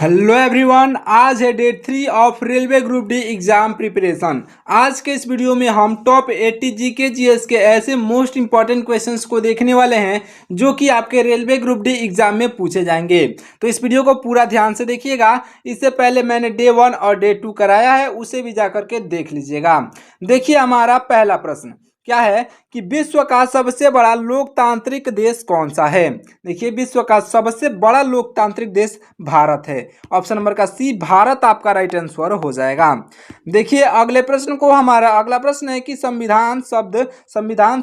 Hello everyone, आज है day 3 of railway group D exam preparation. आज के इस वीडियो में हम टॉप 80 जीके जीएस के ऐसे मोस्ट इंपॉर्टेंट क्वेश्चंस को देखने वाले हैं जो कि आपके रेलवे ग्रुप डी एग्जाम में पूछे जाएंगे। तो इस वीडियो को पूरा ध्यान से देखिएगा। इससे पहले मैंने डे 1 और डे 2 कराया है, उसे भी जाकर के देख लीजिएगा। देखिए हमारा पहला प्रश्न क्या है कि विश्व का सबसे बड़ा लोकतांत्रिक देश कौन सा है। देखिए विश्व का सबसे बड़ा लोकतांत्रिक देश भारत है। ऑप्शन नंबर का सी भारत आपका राइट आंसर हो जाएगा। देखिए अगले प्रश्न को, हमारा अगला प्रश्न है कि संविधान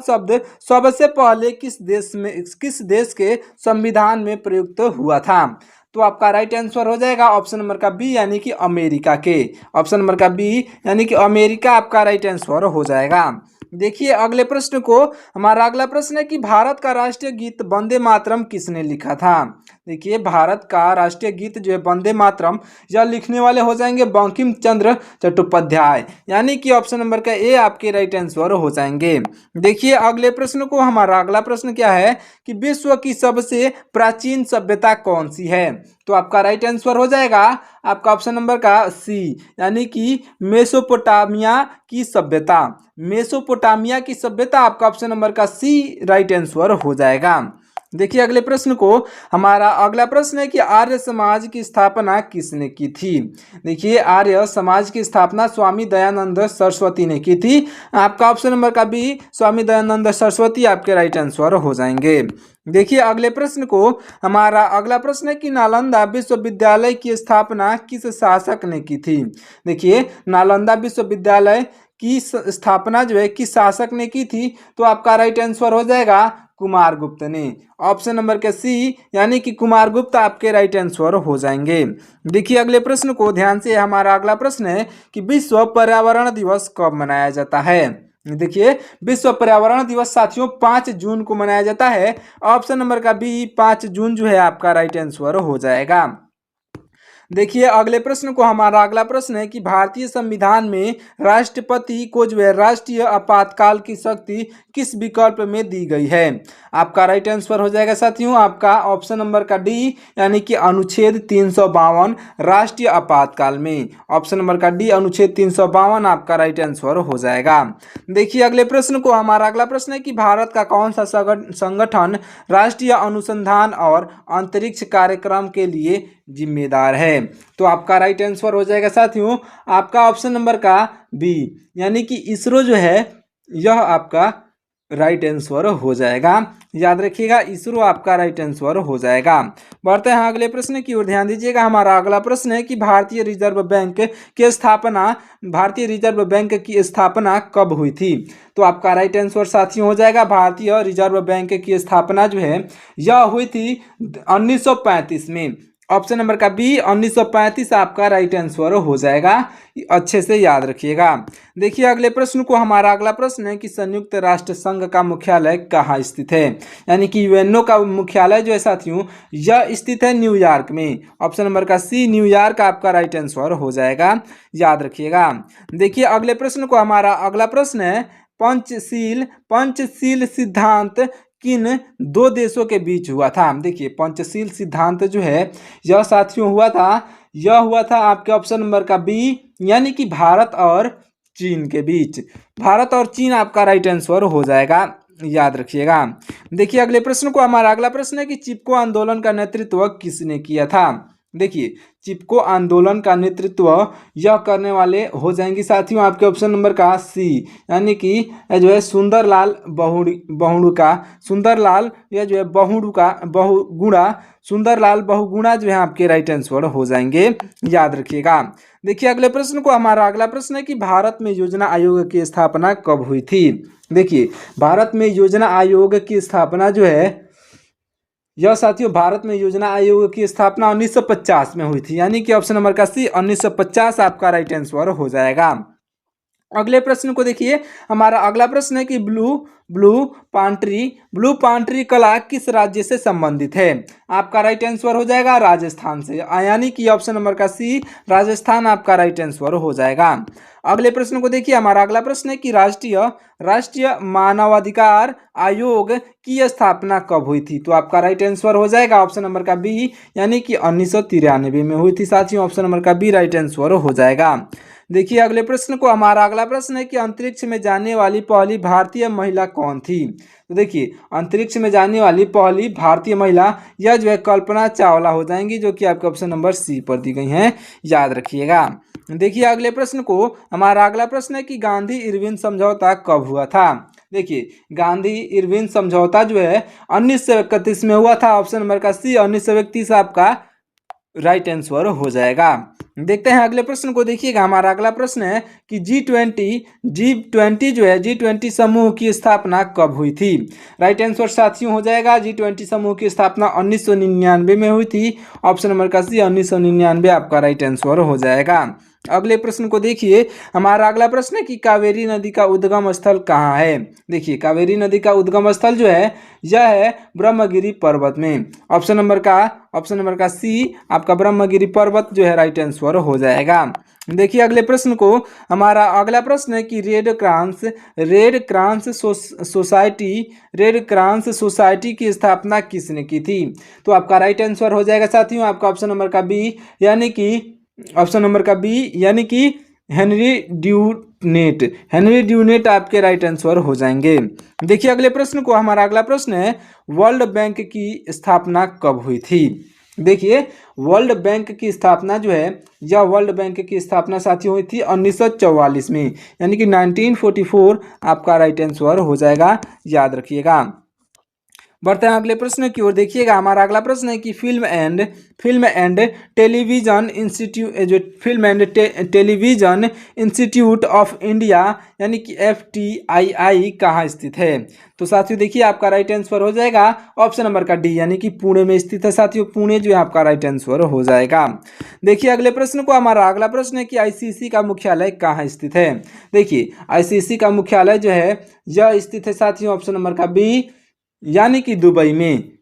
शब्द सबसे पहले किस देश के संविधान में प्रयुक्त हुआ था। तो आपका राइट आंसर हो जाएगा ऑप्शन नंबर का बी यानी कि अमेरिका के। ऑप्शन नंबर का बी यानी कि अमेरिका आपका राइट आंसर हो जाएगा। देखिए अगले प्रश्न को, हमारा अगला प्रश्न है कि भारत का राष्ट्रीय गीत वंदे मातरम किसने लिखा था। देखिए भारत का राष्ट्रीय गीत जो है वंदे मातरम, यह लिखने वाले हो जाएंगे बंकिम चंद्र चट्टोपाध्याय, यानी कि ऑप्शन नंबर का ए आपके राइट आंसर हो जाएंगे। देखिए अगले प्रश्न को, हमारा अगला प्रश्न क्या है कि विश्व की सबसे प्राचीन सभ्यता कौन सी है। तो आपका राइट आंसर हो जाएगा आपका ऑप्शन नंबर का सी यानी कि मेसोपोटामिया की सभ्यता। मेसोपोटामिया की सभ्यता आपका ऑप्शन नंबर का सी राइट आंसर हो जाएगा। देखिए अगले प्रश्न को, हमारा अगला प्रश्न है कि आर्य समाज की स्थापना किसने की थी। देखिए आर्य समाज की स्थापना स्वामी दयानंद सरस्वती ने की थी। आपका ऑप्शन नंबर का बी स्वामी दयानंद सरस्वती आपके राइट आंसर हो जाएंगे। देखिए अगले प्रश्न को, हमारा अगला प्रश्न है कि नालंदा विश्वविद्यालय की स्थापना किस शासक ने की थी। देखिए नालंदा विश्वविद्यालय की स्थापना जो है किस शासक ने की थी। तो आपका राइट आंसर हो जाएगा कुमारगुप्त ने। ऑप्शन नंबर के सी यानी कि कुमारगुप्त आपके राइट आंसर हो जाएंगे। देखिए अगले प्रश्न को ध्यान से, हमारा अगला प्रश्न है कि विश्व पर्यावरण दिवस कब मनाया जाता है। देखिए विश्व पर्यावरण दिवस साथियों 5 जून को मनाया जाता है। ऑप्शन नंबर का बी 5 जून जो है आपका राइट आंसर हो जाएगा। देखिए अगले प्रश्न को, हमारा अगला प्रश्न है कि भारतीय संविधान में राष्ट्रपति को जो है राष्ट्रीय आपातकाल की शक्ति किस विकल्प में दी गई है। आपका राइट आंसर हो जाएगा साथियों आपका ऑप्शन नंबर का डी यानी कि अनुच्छेद 352 राष्ट्रीय आपातकाल में। ऑप्शन नंबर का डी अनुच्छेद 352 आपका राइट आंसर हो जाएगा। देखिए अगले प्रश्न को, हमारा अगला प्रश्न है कि भारत का कौन सा संगठन राष्ट्रीय अनुसंधान और अंतरिक्ष कार्यक्रम के लिए जिम्मेदार है। तो आपका राइट आंसर हो जाएगा साथियों आपका ऑप्शन नंबर का बी यानी कि इसरो जो है यह आपका राइट आंसर हो जाएगा। याद रखिएगा इसरो आपका राइट आंसर हो जाएगा। बढ़ते हैं अगले प्रश्न की ओर, ध्यान दीजिएगा। हमारा अगला प्रश्न है कि भारतीय रिजर्व बैंक की स्थापना कब हुई थी। तो आपका राइट आंसर साथियों हो जाएगा भारतीय रिजर्व बैंक की स्थापना जो है यह हुई थी 1935 में। ऑप्शन नंबर का बी 1935 आपका राइट आंसर हो जाएगा। अच्छे से याद रखिएगा। देखिए अगले प्रश्न को, हमारा अगला प्रश्न है कि संयुक्त राष्ट्र संघ का मुख्यालय कहाँ स्थित है। यानी कि यूएनओ का मुख्यालय जो है साथियों यह स्थित है न्यूयॉर्क में। ऑप्शन नंबर का सी न्यूयॉर्क आपका राइट आंसर हो जाएगा। याद रखिएगा। देखिए अगले प्रश्न को, हमारा अगला प्रश्न है पंचशील सिद्धांत किन दो देशों के बीच हुआ था। देखिए पंचशील सिद्धांत जो है यह साथियों यह हुआ था आपके ऑप्शन नंबर का बी यानी कि भारत और चीन के बीच। भारत और चीन आपका राइट आंसर हो जाएगा। याद रखिएगा। देखिए अगले प्रश्न को, हमारा अगला प्रश्न है कि चिपको आंदोलन का नेतृत्व किसने किया था। देखिए चिपको आंदोलन का नेतृत्व यह करने वाले हो जाएंगे साथियों आपके ऑप्शन नंबर का सी यानी कि जो है सुंदरलाल बहुगुणा जो है आपके राइट आंसर हो जाएंगे। याद रखिएगा। देखिए अगले प्रश्न को, हमारा अगला प्रश्न है कि भारत में योजना आयोग की स्थापना कब हुई थी। देखिए भारत में योजना आयोग की स्थापना जो है यह साथियों भारत में योजना आयोग की स्थापना 1950 में हुई थी, यानी कि ऑप्शन नंबर का सी 1950 आपका राइट आंसर हो जाएगा। अगले प्रश्न को देखिए, हमारा अगला प्रश्न है कि ब्लू ब्लू पांट्री कला किस राज्य से संबंधित है? आपका राइट आंसर हो जाएगा राजस्थान से, यानी कि ऑप्शन नंबर का सी राजस्थान आपका राइट आंसर हो जाएगा। अगले प्रश्न को देखिए, हमारा अगला प्रश्न है कि राष्ट्रीय मानवाधिकार आयोग की स्थापना कब हुई थी? तो आपका राइट आंसर हो जाएगा ऑप्शन नंबर का बी, यानी कि 1993 में हुई थी साथियों। ऑप्शन नंबर का बी राइट आंसर हो जाएगा। देखिए अगले प्रश्न को, हमारा अगला प्रश्न है कि अंतरिक्ष में जाने वाली पहली भारतीय महिला कौन थी? तो देखिए अंतरिक्ष में जाने वाली पहली भारतीय महिला यह जो है कल्पना चावला हो जाएंगी, जो कि आपके ऑप्शन नंबर सी पर दी गई हैं, याद रखिएगा। देखिए अगले प्रश्न को, हमारा अगला प्रश्न है कि गांधी इरविन समझौता कब हुआ था? देखिए गांधी इरविन समझौता जो है 1931 में हुआ था। ऑप्शन नंबर का सी 1931 आपका राइट आंसर हो जाएगा। देखते हैं अगले प्रश्न को। देखिएगा हमारा अगला प्रश्न है कि G20 जो है G20 समूह की स्थापना कब हुई थी? राइट आंसर साथियों हो जाएगा G20 समूह की स्थापना 1999 में हुई थी। ऑप्शन नंबर का सी 1999 आपका राइट आंसर हो जाएगा। अगले प्रश्न को देखिए, हमारा अगला प्रश्न है कि कावेरी नदी का उद्गम स्थल कहाँ है? देखिए कावेरी नदी का उद्गम स्थल जो है यह है ब्रह्मगिरी पर्वत में। ऑप्शन नंबर का सी आपका ब्रह्मगिरी पर्वत जो है राइट आंसर हो जाएगा। देखिए अगले प्रश्न को, हमारा अगला प्रश्न है कि रेड क्रॉस सोसाइटी की स्थापना किसने की थी? तो आपका राइट आंसर हो जाएगा साथियों आपका ऑप्शन नंबर का बी, यानी कि हेनरी ड्यूनेट आपके राइट आंसर हो जाएंगे। देखिए अगले प्रश्न को, हमारा अगला प्रश्न है वर्ल्ड बैंक की स्थापना कब हुई थी? देखिए वर्ल्ड बैंक की स्थापना जो है, यह वर्ल्ड बैंक की स्थापना साथियों हुई थी 1944 में, यानी कि 1944 आपका राइट आंसर हो जाएगा, याद रखिएगा। बढ़ते हैं अगले प्रश्न की ओर। देखिएगा हमारा अगला प्रश्न है कि film and television institute of India यानी कि FTII कहाँ स्थित है? तो साथियों देखिए आपका राइट आंसर हो जाएगा ऑप्शन नंबर का डी, यानी कि पुणे में स्थित है साथियों। पुणे जो है आपका राइट आंसर हो जाएगा। देखिए अगले प्रश्न को, हमारा अगला प्रश्न है कि ICC का मुख्यालय कहाँ स्थित है? देखिए ICC का मुख्यालय जो है यह स्थित है साथियों ऑप्शन नंबर का बी, यानी कि दुबई में।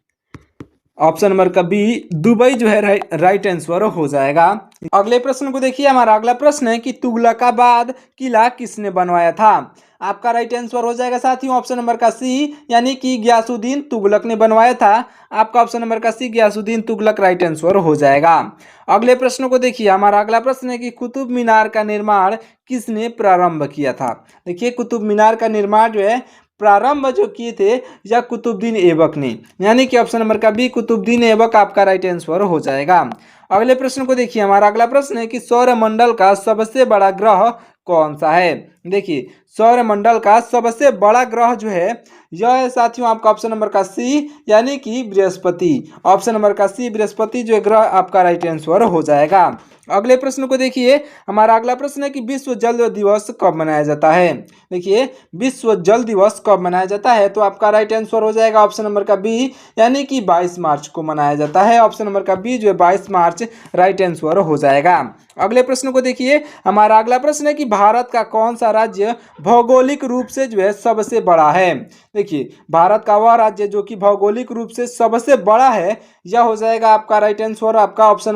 ऑप्शन नंबर का बी दुबई जो है राइट आंसर हो जाएगा। अगले प्रश्न को देखिए, हमारा अगला प्रश्न है कि तुगलकाबाद किला किसने बनवाया था? आपका राइट आंसर हो जाएगा साथियों ऑप्शन नंबर का सी, यानी कि गयासुद्दीन तुगलक ने बनवाया था। आपका ऑप्शन नंबर का सी गयासुद्दीन तुगलक राइट आंसर हो जाएगा। अगले प्रश्न को देखिए, हमारा अगला प्रश्न है कि कुतुब मीनार का निर्माण किसने प्रारंभ किया था? देखिए कुतुब मीनार का निर्माण जो है प्रारंभ जो किए थे या कुतुबुद्दीन ऐबक ने, यानी कि ऑप्शन नंबर का बी कुतुबुद्दीन ऐबक आपका राइट आंसर हो जाएगा। अगले प्रश्न को देखिए, हमारा अगला प्रश्न है कि सौरमंडल का सबसे बड़ा ग्रह कौन सा है? देखिए सौरमंडल का सबसे बड़ा ग्रह जो है यह है साथियों आपका ऑप्शन नंबर का सी, यानी कि बृहस्पति। ऑप्शन नंबर का सी बृहस्पति जो ग्रह आपका राइट आंसर हो जाएगा। अगले प्रश्न को देखिए, हमारा अगला प्रश्न है कि विश्व जल दिवस कब मनाया जाता है? देखिए विश्व जल दिवस कब मनाया जाता है? तो आपका राइट आंसर हो जाएगा ऑप्शन नंबर का बी, यानी कि 22 मार्च को मनाया जाता है। ऑप्शन नंबर का बी जो है 22 मार्च राइट आंसर हो जाएगा। अगले प्रश्न को देखिए, हमारा अगला प्रश्न है कि भारत का कौन सा राज्य भौगोलिक रूप से जो है सबसे बड़ा है? देखिए भारत का वह राज्य जो कि भौगोलिक रूप से सबसे बड़ा है, यह हो जाएगा आपका राइट आंसर आपका ऑप्शन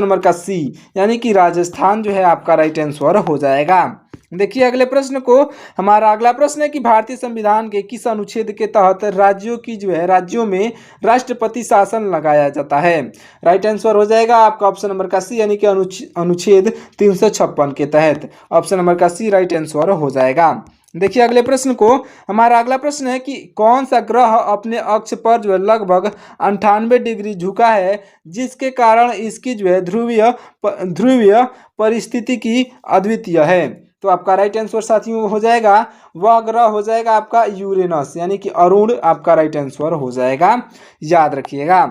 नंबर का सी, यानी कि राजस्थान जो है आपका राइट आंसर हो जाएगा। देखिए अगले प्रश्न को, हमारा अगला प्रश्न है कि भारतीय संविधान के किस अनुच्छेद के तहत राज्यों में राष्ट्रपति शासन लगाया जाता है? राइट आंसर हो जाएगा आपका ऑप्शन नंबर का सी, यानी कि अनुच्छेद 356 के तहत। ऑप्शन नंबर का सी राइट आंसर हो जाएगा। देखिए अगले प्रश्न को, हमारा अगला प्रश्न है कि कौन सा ग्रह अपने अक्ष पर जो है लगभग 98 डिग्री झुका है, जिसके कारण इसकी जो है ध्रुवीय परिस्थिति की अद्वितीय है? तो आपका राइट आंसर साथियों हो जाएगा, वह ग्रह हो जाएगा आपका यूरेनस, यानी कि अरुण आपका राइट आंसर हो जाएगा, याद रखिएगा।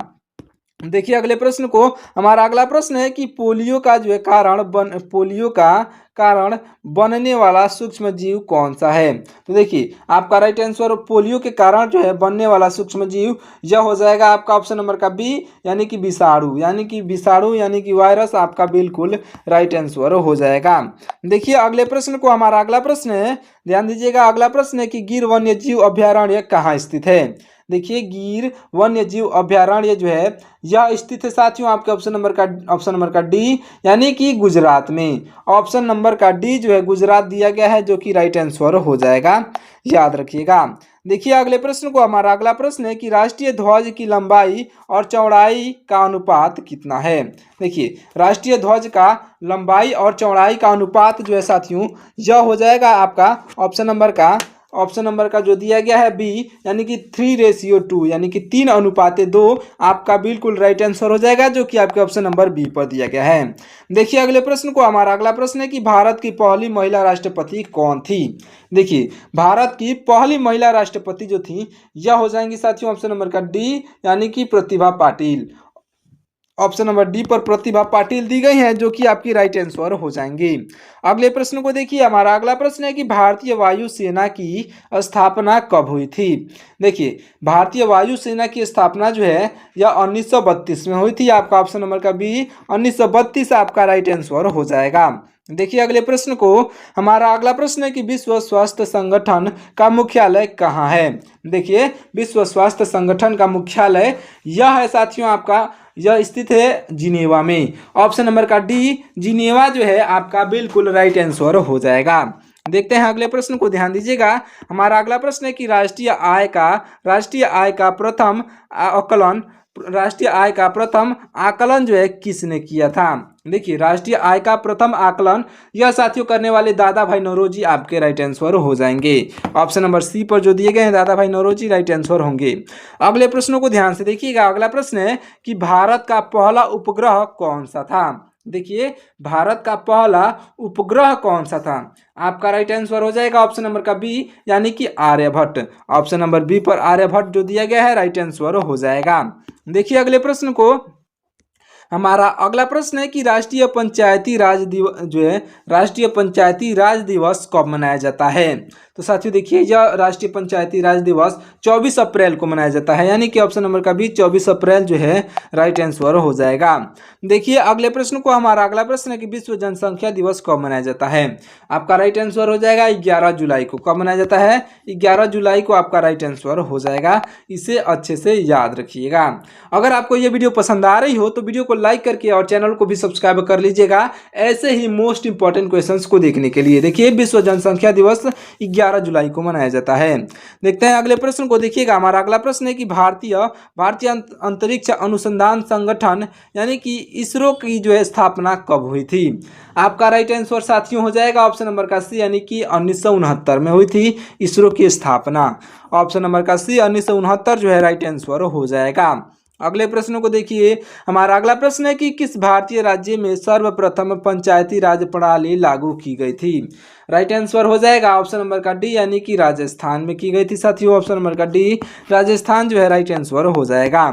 देखिए अगले प्रश्न को, हमारा अगला प्रश्न है कि पोलियो का जो है पोलियो का कारण बनने वाला सूक्ष्म जीव कौन सा है। तो देखिए आपका राइट आंसर पोलियो के कारण जो है बनने वाला सूक्ष्म जीव यह हो जाएगा आपका ऑप्शन नंबर का बी, यानी कि विषाणु, यानी कि वायरस आपका बिल्कुल राइट आंसर हो जाएगा। देखिए अगले प्रश्न को, हमारा अगला प्रश्न है, ध्यान दीजिएगा, अगला प्रश्न है कि गिर वन्य जीव अभ्यारण्य कहाँ स्थित है। देखिए गिर वन्य जीव अभ्यारण्य जो है यह स्थित है साथियों आपके ऑप्शन नंबर का डी, यानी कि गुजरात में। ऑप्शन नंबर का डी जो है गुजरात दिया गया है, जो कि राइट आंसर हो जाएगा, याद रखिएगा। देखिए अगले प्रश्न को, हमारा अगला प्रश्न है कि राष्ट्रीय ध्वज की लंबाई और चौड़ाई का अनुपात कितना है। देखिए राष्ट्रीय ध्वज का लंबाई और चौड़ाई का अनुपात जो है साथियों यह हो जाएगा आपका ऑप्शन नंबर का जो दिया गया है बी, यानी कि 3:2, यानी कि 3:2 आपका बिल्कुल राइट आंसर हो जाएगा, जो कि आपके ऑप्शन नंबर बी पर दिया गया है। देखिए अगले प्रश्न को, हमारा अगला प्रश्न है कि भारत की पहली महिला राष्ट्रपति कौन थी। देखिए भारत की पहली महिला राष्ट्रपति जो थी यह हो जाएंगी साथियों ऑप्शन नंबर का डी, यानी कि Pratibha Patil. Option number D पर प्रतिभा पाटिल दी गई हैं, जो कि आपकी राइट आंसर हो जाएंगी। अगले प्रश्न को देखिए, हमारा अगला प्रश्न है कि भारतीय वायुसेना की स्थापना कब हुई थी। देखिए भारतीय वायुसेना की स्थापना जो है यह 1932 में हुई थी। आपका ऑप्शन नंबर का बी 1932 आपका राइट आंसर हो जाएगा। देखिए अगले प्रश्न को, हमारा अगला प्रश्न है कि विश्व स्वास्थ्य संगठन का मुख्यालय कहाँ है। देखिए विश्व स्वास्थ्य संगठन का मुख्यालय यह है साथियों आपका, यह स्थित है जिनेवा में। ऑप्शन नंबर का डी जिनेवा जो है आपका बिल्कुल राइट आंसर हो जाएगा। देखते हैं अगले प्रश्न को, ध्यान दीजिएगा। हमारा अगला प्रश्न है कि राष्ट्रीय आय का प्रथम आकलन जो है किसने किया था। देखिए राष्ट्रीय आय का प्रथम आकलन यह साथियों करने वाले दादा भाई नौरोजी आपके राइट आंसर हो जाएंगे। ऑप्शन नंबर सी पर जो दिए गए हैं दादा भाई नौरोजी राइट आंसर होंगे। अगले प्रश्नों को ध्यान से देखिएगा। अगला प्रश्न है कि भारत का पहला उपग्रह कौन सा था। देखिए भारत का पहला उपग्रह कौन सा था। आपका राइट आंसर हो जाएगा ऑप्शन नंबर का बी, यानी कि आर्यभट्ट। ऑप्शन नंबर बी पर आर्यभट्ट जो दिया गया है राइट आंसर हो जाएगा। देखिए अगले प्रश्न को, हमारा अगला प्रश्न है कि राष्ट्रीय पंचायती राज दिवस कब मनाया जाता है। तो साथियों देखिए यह राष्ट्रीय पंचायती राज दिवस 24 अप्रैल को मनाया जाता है, यानी कि ऑप्शन नंबर का भी 24 अप्रैल जो है राइट आंसर हो जाएगा। देखिए अगले प्रश्न को, हमारा अगला प्रश्न है कि विश्व जनसंख्या दिवस कब मनाया जाता है। आपका राइट आंसर हो जाएगा 11 जुलाई को। कब मनाया जाता है, 11 जुलाई को आपका राइट आंसर हो जाएगा। इसे अच्छे से याद रखिएगा। अगर आपको ये वीडियो पसंद आ रही हो तो वीडियो को लाइक करके और चैनल को भी सब्सक्राइब कर लीजिएगा, ऐसे ही मोस्ट इंपॉर्टेंट क्वेश्चंस को देखने के लिए। देखिए विश्व जनसंख्या दिवस 11 जुलाई को मनाया जाता है। देखते हैं अगले प्रश्न को, देखिएगा। हमारा अगला प्रश्न है कि भारतीय अंतरिक्ष अनुसंधान संगठन यानी कि इसरो की जो है स्थापना कब हुई थी। आपका राइट आंसर साथियों हो जाएगा ऑप्शन नंबर का सी, यानी कि 1969 में हुई थी इसरो की स्थापना। ऑप्शन नंबर का सी 1969 जो है राइट आंसर हो जाएगा। अगले प्रश्न को देखिए। हमारा अगला प्रश्न है कि किस भारतीय राज्य में सर्वप्रथम पंचायती राज प्रणाली लागू की गई थी। राइट आंसर हो जाएगा ऑप्शन नंबर का डी, यानी कि राजस्थान में की गई थी साथियों। ऑप्शन नंबर का डी राजस्थान जो है राइट आंसर हो जाएगा।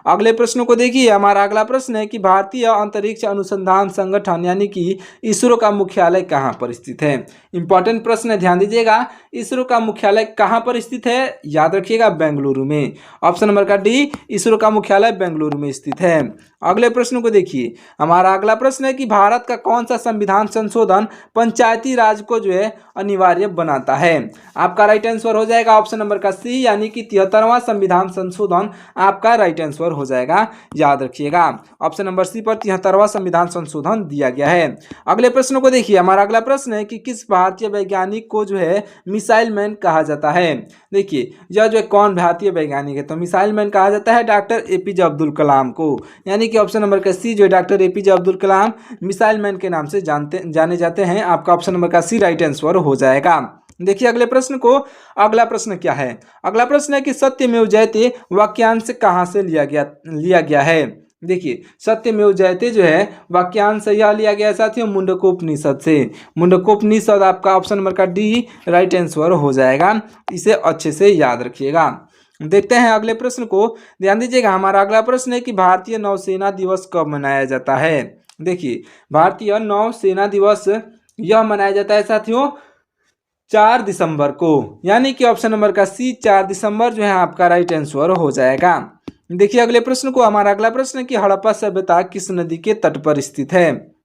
अगले प्रश्न को देखिए। हमारा अगला प्रश्न है कि भारतीय अंतरिक्ष अनुसंधान संगठन यानी कि इसरो का मुख्यालय कहाँ पर स्थित है। इंपॉर्टेंट प्रश्न है, ध्यान दीजिएगा। इसरो का मुख्यालय कहाँ पर स्थित है, याद रखिएगा बेंगलुरु में। ऑप्शन नंबर का डी इसरो का मुख्यालय बेंगलुरु में स्थित है। अगले प्रश्न को देखिए। हमारा अगला प्रश्न है कि भारत का कौन सा संविधान संशोधन पंचायती राज को जो है अनिवार्य बनाता है। आपका राइट आंसर हो जाएगा ऑप्शन नंबर का सी, यानी कि 73वां संविधान संशोधन आपका राइट आंसर हो जाएगा, याद रखिएगा। ऑप्शन नंबर सी पर 73वां संविधान संशोधन दिया गया है। अगले प्रश्न को देखिए। हमारा अगला प्रश्न है कि किस भारतीय वैज्ञानिक को जो है मिसाइल मैन कहा जाता है। देखिए यह जो है कौन भारतीय वैज्ञानिक है, तो मिसाइल मैन कहा जाता है डॉक्टर एपीजे अब्दुल कलाम को, यानी कि ऑप्शन नंबर का सी जो है doctor APJ Abdul Kalam missile man के नाम से जाने जाते हैं। आपका ऑप्शन नंबर का सी राइट आंसर हो जाएगा। देखिए अगले प्रश्न को, अगला प्रश्न क्या है। अगला प्रश्न है कि सत्यमेव जयते वाक्यांश कहाँ से लिया गया है। देखिए सत्यमेव जयते जो है वाक्यांश यह लिया गया है साथियों मुंडकोपनिषद से। मुंडकोपनिषद आपका ऑप्शन नंबर का डी राइट आंसर हो जाएगा। इसे अच्छे से याद रखिएगा। देखते हैं अगले प्रश्न को। ध्यान दीजिएगा, हमारा अगला प्रश्न है कि भारतीय नौसेना दिवस कब मनाया जाता है। देखिए, भारतीय नौसेना दिवस यह मनाया जाता है साथियों 4 दिसंबर को, यानी कि ऑप्शन नंबर का सी 4 दिसंबर जो है आपका राइट आंसर हो जाएगा। देखिए अगले प्रश्न को, हमारा अगला प्रश्न है कि हड़प्पा सभ्यता किस नदी के तट पर स्थित है।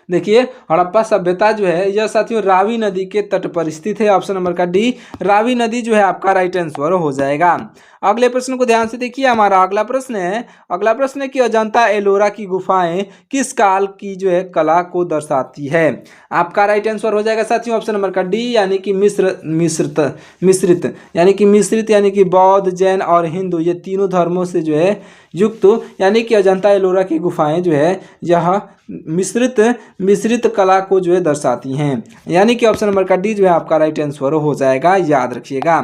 देखिए हड़प्पा सभ्यता जो है यह साथियों रावी नदी के तट पर स्थित है। ऑप्शन नंबर का डी रावी नदी जो है आपका राइट आंसर हो जाएगा। अगले प्रश्न को ध्यान से देखिए, हमारा अगला प्रश्न है कि अजंता एलोरा की गुफाएं किस काल की जो है कला को दर्शाती है। आपका राइट आंसर हो जाएगा साथियों ऑप्शन नंबर का डी, यानी कि मिश्रित यानी कि बौद्ध, जैन और हिंदू ये तीनों धर्मों से जो है युक्त, यानी कि अजंता एलोरा की गुफाएं जो है यह मिश्रित कला को जो है दर्शाती हैं, यानी कि ऑप्शन नंबर का डी जो है आपका राइट आंसर हो जाएगा, याद रखिएगा।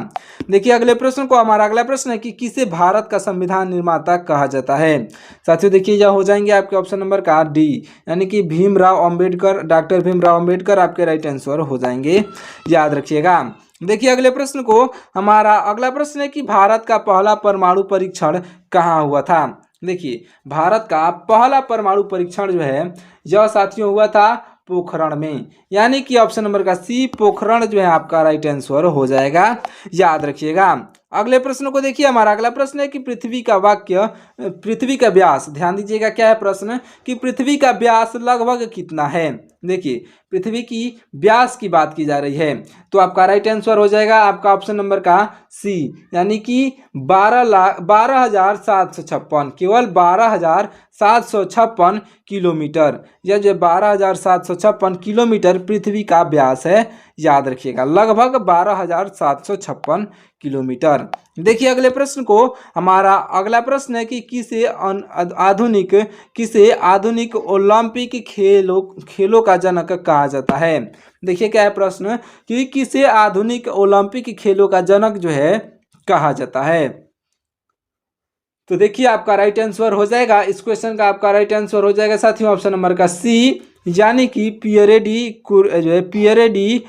देखिए अगले प्रश्न को, हमारा अगला प्रश्न है कि किसे भारत का संविधान निर्माता कहा जाता है। साथियों देखिए यह हो जाएंगे आपके ऑप्शन नंबर का डी, यानी कि भीमराव अंबेडकर, डॉक्टर भीमराव अंबेडकर आपके राइट आंसर हो जाएंगे, याद रखिएगा। देखिए अगले प्रश्न को, हमारा अगला प्रश्न है कि भारत का पहला परमाणु परीक्षण कहाँ हुआ था। देखिए भारत का पहला परमाणु परीक्षण जो है यह साथियों हुआ था पोखरण में, यानी कि ऑप्शन नंबर का सी पोखरण जो है आपका राइट आंसर हो जाएगा, याद रखिएगा। अगले प्रश्न को देखिए, हमारा अगला प्रश्न है कि पृथ्वी का व्यास, ध्यान दीजिएगा क्या है प्रश्न कि पृथ्वी का व्यास लगभग कितना है। देखिए पृथ्वी की व्यास की बात की जा रही है, तो आपका राइट आंसर हो जाएगा आपका ऑप्शन नंबर का सी, यानी कि 12,756, केवल 12,756 किलोमीटर। यह जो 12,756 किलोमीटर पृथ्वी का व्यास है, याद रखिएगा, लगभग 12,756 किलोमीटर। देखिए अगले प्रश्न को, हमारा अगला प्रश्न है कि किसे आधुनिक ओलंपिक खेलों का जनक कहा जाता है। देखिए क्या है प्रश्न कि किसे आधुनिक ओलंपिक खेलों का जनक जो है कहा जाता है। तो देखिए आपका राइट आंसर हो जाएगा, इस क्वेश्चन का आपका राइट आंसर हो जाएगा साथियों ऑप्शन नंबर का सी, यानी कि पियरे डी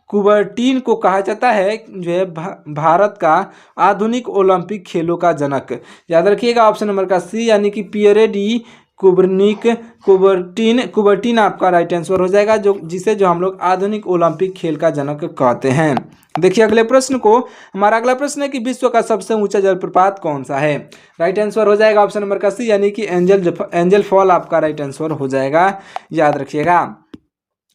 कुबर्टीन को कहा जाता है जो है भारत का आधुनिक ओलंपिक खेलों का जनक। याद रखिएगा ऑप्शन नंबर का सी, यानी कि पियरे डी कुबर्टीन आपका राइट आंसर हो जाएगा, जिसे हम लोग आधुनिक ओलंपिक खेल का जनक कहते हैं। देखिए अगले प्रश्न को, हमारा अगला प्रश्न है कि विश्व का सबसे ऊंचा जलप्रपात कौन सा है। राइट आंसर हो जाएगा ऑप्शन नंबर का सी, यानी कि एंजल फॉल आपका राइट आंसर हो जाएगा, याद रखिएगा।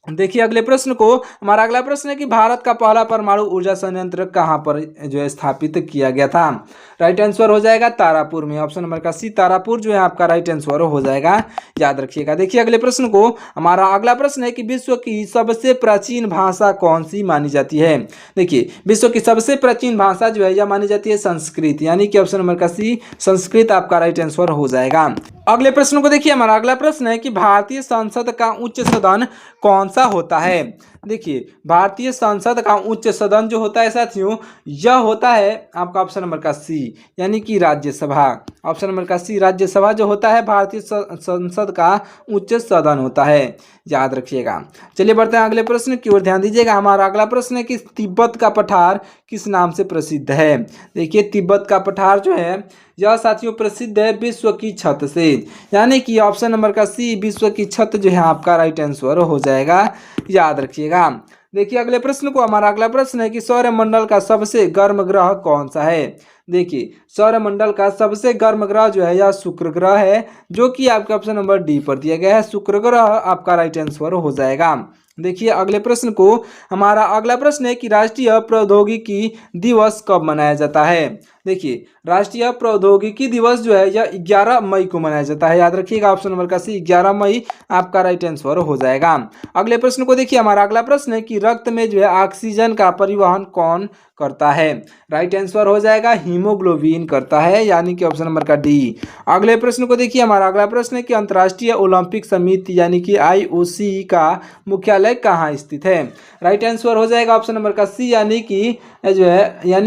देखिए अगले प्रश्न को, हमारा अगला प्रश्न है कि भारत का पहला परमाणु ऊर्जा संयंत्र कहाँ पर जो है स्थापित किया गया था। राइट आंसर हो जाएगा तारापुर में, ऑप्शन नंबर का सी तारापुर जो है आपका राइट आंसर हो जाएगा, याद रखिएगा। देखिए अगले प्रश्न को, हमारा अगला प्रश्न है कि विश्व की सबसे प्राचीन भाषा कौन सी मानी जाती है। देखिए विश्व की सबसे प्राचीन भाषा जो है यह मानी जाती है संस्कृत, यानी कि ऑप्शन नंबर का सी संस्कृत आपका राइट आंसर हो जाएगा। अगले प्रश्न को देखिए, हमारा अगला प्रश्न है कि भारतीय संसद का उच्च सदन कौन सा होता है। देखिए भारतीय संसद का उच्च सदन जो होता है साथियों यह होता है आपका ऑप्शन नंबर का सी, यानी कि राज्यसभा। ऑप्शन नंबर का सी राज्यसभा जो होता है भारतीय संसद का उच्च सदन होता है, याद रखिएगा। चलिए बढ़ते हैं अगले प्रश्न की ओर, ध्यान दीजिएगा। हमारा अगला प्रश्न है कि तिब्बत का पठार किस नाम से प्रसिद्ध है। देखिए तिब्बत का पठार जो है यह साथियों प्रसिद्ध है विश्व की छत से, यानी कि ऑप्शन नंबर का सी विश्व की छत जो है आपका राइट आंसर हो जाएगा, याद रखिएगा। देखिए अगले प्रश्न को, हमारा अगला प्रश्न है कि सौरमंडल का सबसे गर्म ग्रह कौन सा है। देखिए सौरमंडल का सबसे गर्म ग्रह जो है यह शुक्र ग्रह है, जो कि आपके ऑप्शन नंबर डी पर दिया गया है, शुक्र ग्रह आपका राइट आंसर हो जाएगा। देखिए अगले प्रश्न को, हमारा अगला प्रश्न है कि राष्ट्रीय प्रौद्योगिकी दिवस कब मनाया जाता है। देखिए राष्ट्रीय प्रौद्योगिकी दिवस जो है यह 11 मई को मनाया जाता है, याद रखिएगा ऑप्शन नंबर का सी 11 मई आपका राइट आंसर हो जाएगा। अगले प्रश्न को देखिए, हमारा अगला प्रश्न है कि रक्त में जो है ऑक्सीजन का परिवहन कौन करता है। राइट आंसर हो जाएगा हीमोग्लोबिन करता है, यानी कि ऑप्शन नंबर का डी। अगले प्रश्न को देखिए, हमारा अगला प्रश्न है कि अंतर्राष्ट्रीय ओलंपिक समिति यानी कि IOC का मुख्यालय कहाँ स्थित है। राइट आंसर हो जाएगा ऑप्शन नंबर का सी, यानी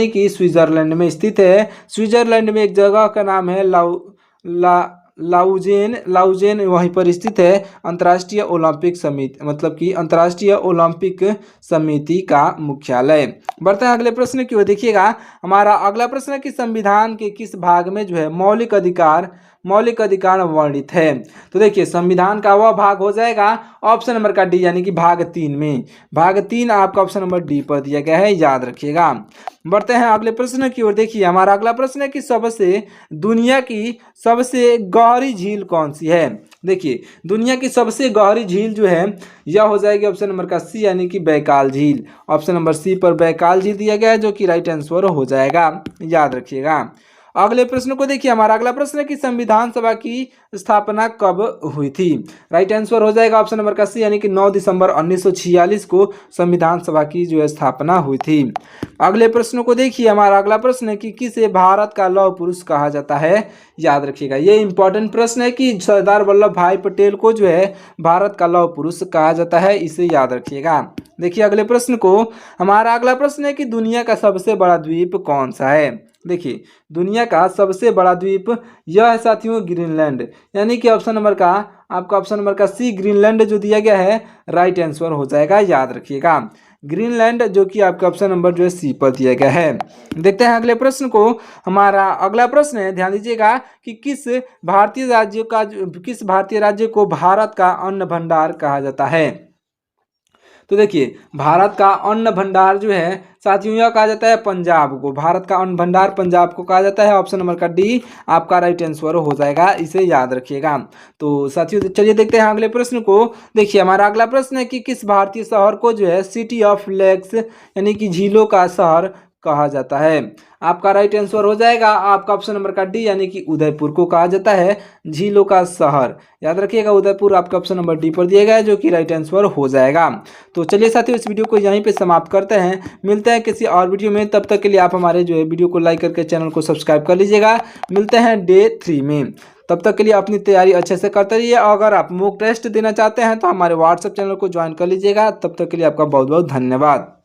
कि स्विट्जरलैंड में स्थित है। स्विट्जरलैंड में एक जगह का नाम है लाउजेन लाउजेन वहीं पर स्थित है अंतर्राष्ट्रीय ओलंपिक समिति, मतलब कि अंतर्राष्ट्रीय ओलंपिक समिति का मुख्यालय। बढ़ते हैं अगले प्रश्न की ओर। देखिएगा हमारा अगला प्रश्न है कि संविधान के किस भाग में जो है मौलिक अधिकार वर्णित है। तो देखिए संविधान का वह भाग हो जाएगा ऑप्शन नंबर का डी, यानी कि भाग 3 में। भाग 3 आपका ऑप्शन नंबर डी पर दिया गया है, याद रखिएगा। बढ़ते हैं अगले प्रश्न की ओर। देखिए हमारा अगला प्रश्न है कि दुनिया की सबसे गहरी झील कौन सी है। देखिए दुनिया की सबसे गहरी झील जो है यह हो जाएगी ऑप्शन नंबर का सी, यानी कि बैकाल झील। ऑप्शन नंबर सी पर बैकाल झील दिया गया है, जो कि राइट आंसर हो जाएगा, याद रखिएगा। अगले प्रश्न को देखिए, हमारा अगला प्रश्न है कि संविधान सभा की स्थापना कब हुई थी। राइट आंसर हो जाएगा ऑप्शन नंबर का सी, यानी कि 9 दिसंबर 1946 को संविधान सभा की जो है स्थापना हुई थी। अगले प्रश्न को देखिए, हमारा अगला प्रश्न है कि किसे भारत का लौह पुरुष कहा जाता है। याद रखिएगा ये इंपॉर्टेंट प्रश्न है कि सरदार वल्लभ भाई पटेल को जो है भारत का लौह पुरुष कहा जाता है, इसे याद रखिएगा। देखिए अगले प्रश्न को, हमारा अगला प्रश्न है कि दुनिया का सबसे बड़ा द्वीप कौन सा है। देखिए दुनिया का सबसे बड़ा द्वीप यह है साथियों ग्रीनलैंड, यानी कि ऑप्शन नंबर का आपका ऑप्शन नंबर का सी ग्रीनलैंड जो दिया गया है राइट आंसर हो जाएगा, याद रखिएगा। ग्रीनलैंड जो कि आपका ऑप्शन नंबर जो है सी पर दिया गया है। देखते हैं अगले प्रश्न को। हमारा अगला प्रश्न है, ध्यान दीजिएगा कि किस भारतीय राज्य को भारत का अन्न भंडार कहा जाता है। तो देखिए भारत का अन्न भंडार जो है साथियों यह कहा जाता है पंजाब को। भारत का अन्न भंडार पंजाब को कहा जाता है, ऑप्शन नंबर का डी आपका राइट आंसर हो जाएगा, इसे याद रखिएगा। तो साथियों चलिए देखते हैं अगले प्रश्न को। देखिए हमारा अगला प्रश्न है कि किस भारतीय शहर को जो है सिटी ऑफ लेक्स यानी कि झीलों का शहर कहा जाता है। आपका राइट आंसर हो जाएगा आपका ऑप्शन नंबर का डी, यानी कि उदयपुर को कहा जाता है झीलों का शहर, याद रखिएगा। उदयपुर आपका ऑप्शन नंबर डी पर दिया गया है, जो कि राइट आंसर हो जाएगा। तो चलिए साथियों इस वीडियो को यहीं पे समाप्त करते हैं, मिलते हैं किसी और वीडियो में। तब तक के लिए आप हमारे जो है वीडियो को लाइक करके चैनल को सब्सक्राइब कर लीजिएगा। मिलते हैं डे 3 में, तब तक के लिए अपनी तैयारी अच्छे से करते रहिए। अगर आप मॉक टेस्ट देना चाहते हैं तो हमारे व्हाट्सएप चैनल को ज्वाइन कर लीजिएगा। तब तक के लिए आपका बहुत बहुत धन्यवाद।